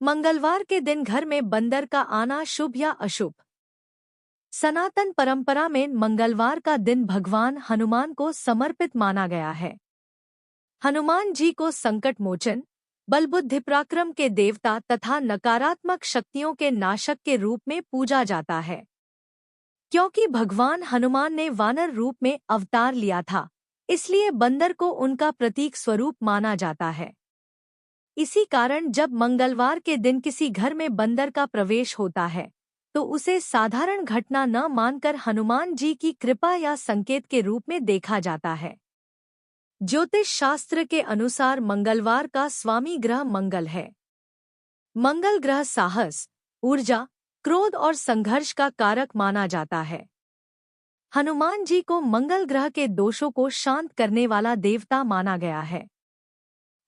मंगलवार के दिन घर में बंदर का आना शुभ या अशुभ। सनातन परंपरा में मंगलवार का दिन भगवान हनुमान को समर्पित माना गया है। हनुमान जी को संकट मोचन, बलबुद्धि पराक्रम के देवता तथा नकारात्मक शक्तियों के नाशक के रूप में पूजा जाता है। क्योंकि भगवान हनुमान ने वानर रूप में अवतार लिया था, इसलिए बंदर को उनका प्रतीक स्वरूप माना जाता है। इसी कारण जब मंगलवार के दिन किसी घर में बंदर का प्रवेश होता है, तो उसे साधारण घटना न मानकर हनुमान जी की कृपा या संकेत के रूप में देखा जाता है। ज्योतिष शास्त्र के अनुसार मंगलवार का स्वामी ग्रह मंगल है। मंगल ग्रह साहस, ऊर्जा, क्रोध और संघर्ष का कारक माना जाता है। हनुमान जी को मंगल ग्रह के दोषों को शांत करने वाला देवता माना गया है।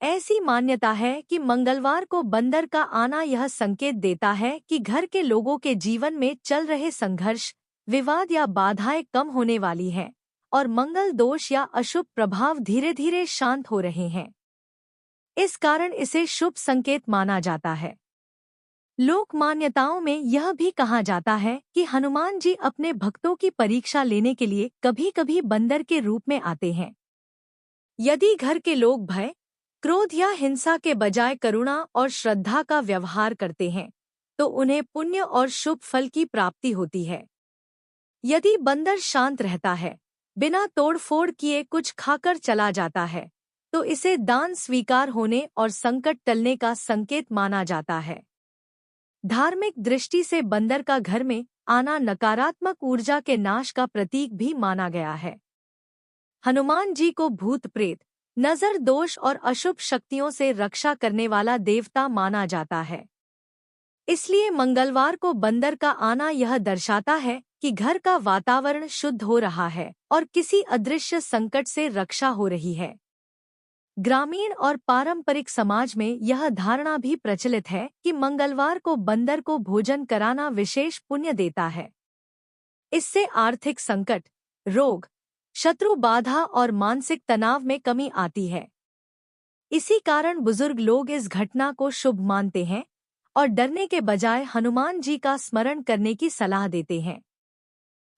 ऐसी मान्यता है कि मंगलवार को बंदर का आना यह संकेत देता है कि घर के लोगों के जीवन में चल रहे संघर्ष, विवाद या बाधाएं कम होने वाली हैं और मंगल दोष या अशुभ प्रभाव धीरे धीरे शांत हो रहे हैं। इस कारण इसे शुभ संकेत माना जाता है। लोक मान्यताओं में यह भी कहा जाता है कि हनुमान जी अपने भक्तों की परीक्षा लेने के लिए कभी-कभी बंदर के रूप में आते हैं। यदि घर के लोग भय, क्रोध या हिंसा के बजाय करुणा और श्रद्धा का व्यवहार करते हैं, तो उन्हें पुण्य और शुभ फल की प्राप्ति होती है। यदि बंदर शांत रहता है, बिना तोड़फोड़ किए कुछ खाकर चला जाता है, तो इसे दान स्वीकार होने और संकट टलने का संकेत माना जाता है। धार्मिक दृष्टि से बंदर का घर में आना नकारात्मक ऊर्जा के नाश का प्रतीक भी माना गया है। हनुमान जी को भूत प्रेत, नजर दोष और अशुभ शक्तियों से रक्षा करने वाला देवता माना जाता है। इसलिए मंगलवार को बंदर का आना यह दर्शाता है कि घर का वातावरण शुद्ध हो रहा है और किसी अदृश्य संकट से रक्षा हो रही है। ग्रामीण और पारंपरिक समाज में यह धारणा भी प्रचलित है कि मंगलवार को बंदर को भोजन कराना विशेष पुण्य देता है। इससे आर्थिक संकट, रोग, शत्रु बाधा और मानसिक तनाव में कमी आती है। इसी कारण बुजुर्ग लोग इस घटना को शुभ मानते हैं और डरने के बजाय हनुमान जी का स्मरण करने की सलाह देते हैं।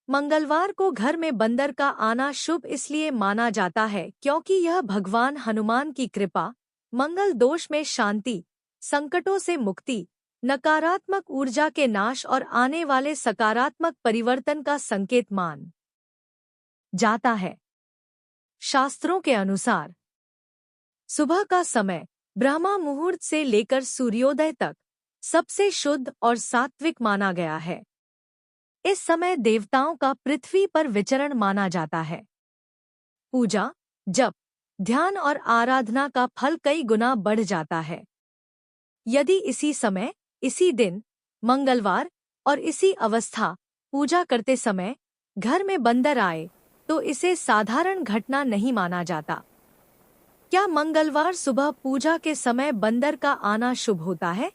मंगलवार को घर में बंदर का आना शुभ इसलिए माना जाता है क्योंकि यह भगवान हनुमान की कृपा, मंगल दोष में शांति, संकटों से मुक्ति, नकारात्मक ऊर्जा के नाश और आने वाले सकारात्मक परिवर्तन का संकेत मान जाता है। शास्त्रों के अनुसार सुबह का समय ब्रह्मा मुहूर्त से लेकर सूर्योदय तक सबसे शुद्ध और सात्विक माना गया है। इस समय देवताओं का पृथ्वी पर विचरण माना जाता है। पूजा, जप, ध्यान और आराधना का फल कई गुना बढ़ जाता है। यदि इसी समय, इसी दिन, मंगलवार और इसी अवस्था पूजा करते समय घर में बंदर आए, तो इसे साधारण घटना नहीं माना जाता। क्या मंगलवार सुबह पूजा के समय बंदर का आना शुभ होता है?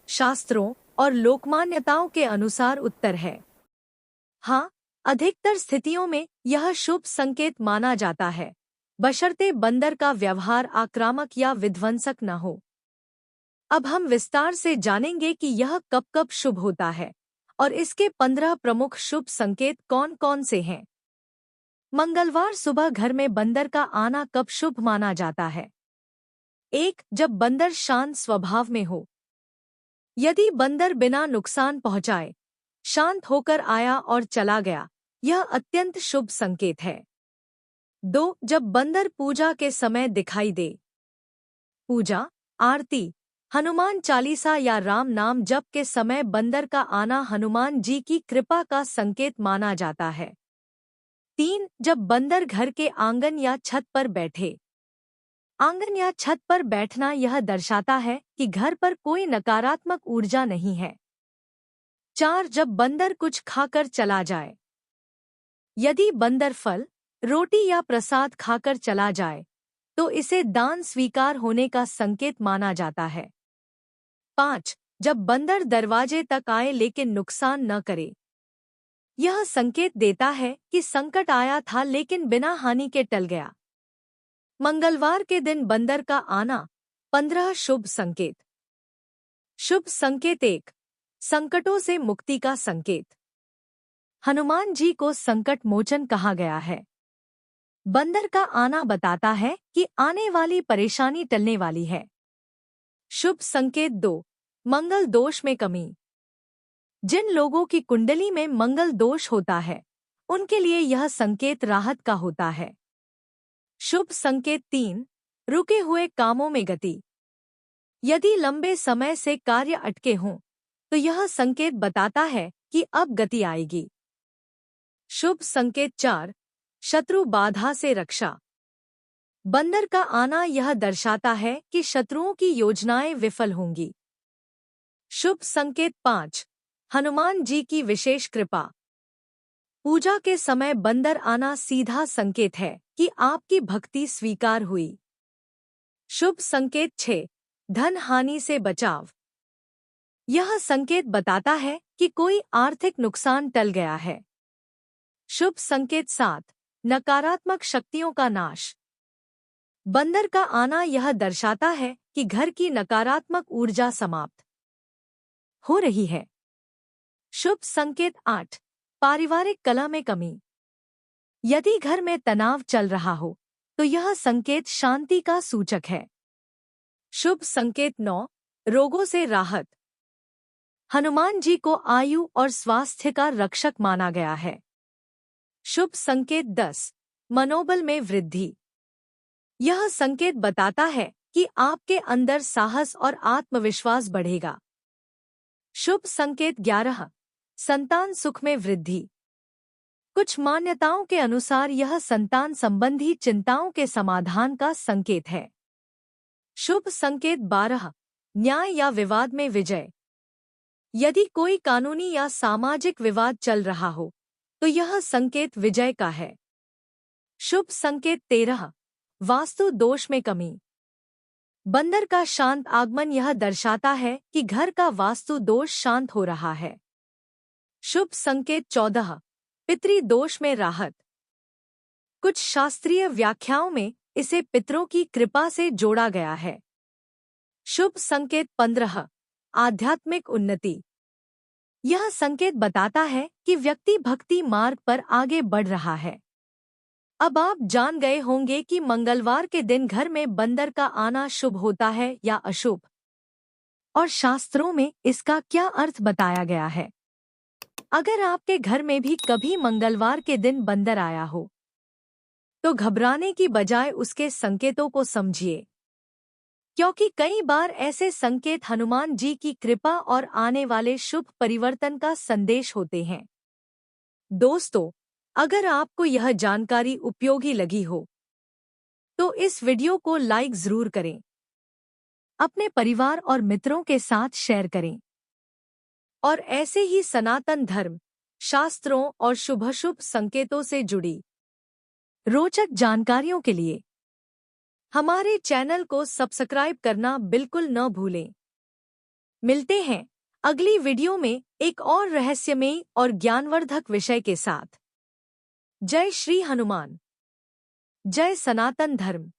शास्त्रों और लोकमान्यताओं के अनुसार उत्तर है हाँ। अधिकतर स्थितियों में यह शुभ संकेत माना जाता है, बशर्ते बंदर का व्यवहार आक्रामक या विध्वंसक न हो। अब हम विस्तार से जानेंगे कि यह कब कब शुभ होता है और इसके 15 प्रमुख शुभ संकेत कौन-कौन से हैं। मंगलवार सुबह घर में बंदर का आना कब शुभ माना जाता है? 1. जब बंदर शांत स्वभाव में हो। यदि बंदर बिना नुकसान पहुंचाए शांत होकर आया और चला गया, यह अत्यंत शुभ संकेत है। 2. जब बंदर पूजा के समय दिखाई दे। पूजा, आरती, हनुमान चालीसा या राम नाम जप के समय बंदर का आना हनुमान जी की कृपा का संकेत माना जाता है। 3. जब बंदर घर के आंगन या छत पर बैठे। आंगन या छत पर बैठना यह दर्शाता है कि घर पर कोई नकारात्मक ऊर्जा नहीं है। 4. जब बंदर कुछ खाकर चला जाए। यदि बंदर फल, रोटी या प्रसाद खाकर चला जाए, तो इसे दान स्वीकार होने का संकेत माना जाता है। 5. जब बंदर दरवाजे तक आए लेकिन नुकसान न करे। यह संकेत देता है कि संकट आया था लेकिन बिना हानि के टल गया। मंगलवार के दिन बंदर का आना 15 शुभ संकेत। शुभ संकेत 1, संकटों से मुक्ति का संकेत। हनुमान जी को संकट मोचन कहा गया है। बंदर का आना बताता है कि आने वाली परेशानी टलने वाली है। शुभ संकेत 2, मंगल दोष में कमी। जिन लोगों की कुंडली में मंगल दोष होता है, उनके लिए यह संकेत राहत का होता है। शुभ संकेत 3, रुके हुए कामों में गति। यदि लंबे समय से कार्य अटके हों, तो यह संकेत बताता है कि अब गति आएगी। शुभ संकेत 4, शत्रु बाधा से रक्षा। बंदर का आना यह दर्शाता है कि शत्रुओं की योजनाएं विफल होंगी। शुभ संकेत 5, हनुमान जी की विशेष कृपा। पूजा के समय बंदर आना सीधा संकेत है कि आपकी भक्ति स्वीकार हुई। शुभ संकेत 6, धन हानि से बचाव। यह संकेत बताता है कि कोई आर्थिक नुकसान टल गया है। शुभ संकेत 7, नकारात्मक शक्तियों का नाश। बंदर का आना यह दर्शाता है कि घर की नकारात्मक ऊर्जा समाप्त हो रही है। शुभ संकेत 8, पारिवारिक कलह में कमी। यदि घर में तनाव चल रहा हो, तो यह संकेत शांति का सूचक है। शुभ संकेत 9, रोगों से राहत। हनुमान जी को आयु और स्वास्थ्य का रक्षक माना गया है। शुभ संकेत 10, मनोबल में वृद्धि। यह संकेत बताता है कि आपके अंदर साहस और आत्मविश्वास बढ़ेगा। शुभ संकेत 11, संतान सुख में वृद्धि। कुछ मान्यताओं के अनुसार यह संतान संबंधी चिंताओं के समाधान का संकेत है। शुभ संकेत 12, न्याय या विवाद में विजय। यदि कोई कानूनी या सामाजिक विवाद चल रहा हो, तो यह संकेत विजय का है। शुभ संकेत 13, वास्तु दोष में कमी। बंदर का शांत आगमन यह दर्शाता है कि घर का वास्तु दोष शांत हो रहा है। शुभ संकेत 14, पितृदोष में राहत। कुछ शास्त्रीय व्याख्याओं में इसे पितरों की कृपा से जोड़ा गया है। शुभ संकेत 15, आध्यात्मिक उन्नति। यह संकेत बताता है कि व्यक्ति भक्ति मार्ग पर आगे बढ़ रहा है। अब आप जान गए होंगे कि मंगलवार के दिन घर में बंदर का आना शुभ होता है या अशुभ, और शास्त्रों में इसका क्या अर्थ बताया गया है। अगर आपके घर में भी कभी मंगलवार के दिन बंदर आया हो, तो घबराने की बजाय उसके संकेतों को समझिए, क्योंकि कई बार ऐसे संकेत हनुमान जी की कृपा और आने वाले शुभ परिवर्तन का संदेश होते हैं। दोस्तों, अगर आपको यह जानकारी उपयोगी लगी हो, तो इस वीडियो को लाइक जरूर करें, अपने परिवार और मित्रों के साथ शेयर करें, और ऐसे ही सनातन धर्म, शास्त्रों और शुभ-अशुभ संकेतों से जुड़ी रोचक जानकारियों के लिए हमारे चैनल को सब्सक्राइब करना बिल्कुल न भूलें। मिलते हैं अगली वीडियो में एक और रहस्यमयी और ज्ञानवर्धक विषय के साथ। जय श्री हनुमान, जय सनातन धर्म।